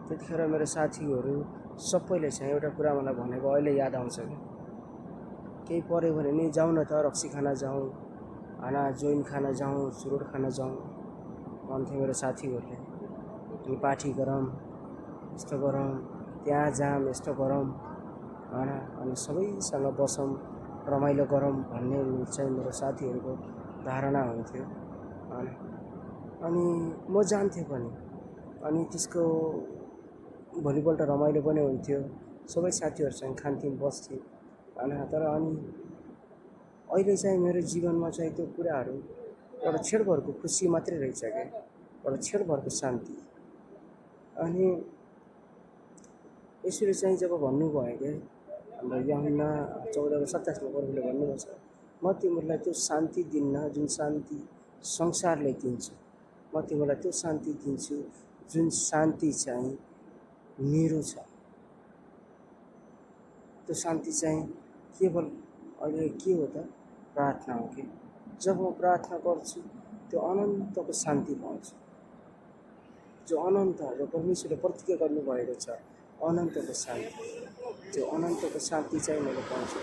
त्यतिखेर मेरो साथीहरू सबैले चाहिँ एउटा कुरा मलाई भनेको अहिले याद आउँछ कि केही पऱ्यो भने नि जाउँ न त रक्सी खान जाउँ जोइन खान जाउँ चुरोट खान जाउँ भन्थे मेरो साथीहरूले। अनि पार्टी गरौँ यस्तो गरौँ त्यहाँ जाम यस्तो गरौँ होइन अनि सबैसँग बसौँ रमाइलो गरौँ भन्ने चाहिँ मेरो साथीहरूको धारणा हुन्थ्यो होइन। अनि म जान्थेँ पनि अनि त्यसको भोलिपल्ट रमाइलो पनि हुन्थ्यो सबै साथीहरूसँग खान्थ्यौँ बस्थ्यौँ होइन। तर अनि अहिले चाहिँ मेरो जीवनमा चाहिँ त्यो कुराहरू एउटा क्षणभरको खुसी मात्रै रहेछ क्या, एउटा क्षणभरको शान्ति। अनि यसरी चाहिँ जब भन्नुभयो क्या हाम्रो यूहन्ना 14:27 प्रभुले भन्नुभएको छ म तिमीहरूलाई त्यो शान्ति दिन्न जुन शान्ति संसारले दिन्छ, म तिमीलाई त्यो शान्ति दिन्छु जुन शान्ति चाहिँ मेरो छ। त्यो शान्ति चाहिँ केवल अहिले के हो त प्रार्थना हो कि जब म प्रार्थना गर्छु त्यो अनन्तको शान्ति पाउँछु, जो अनन्त जो परमेश्वरले प्रतिज्ञा गर्नुभएको छ अनन्तको शान्ति, त्यो अनन्तको शान्ति चाहिँ मैले पाउँछु।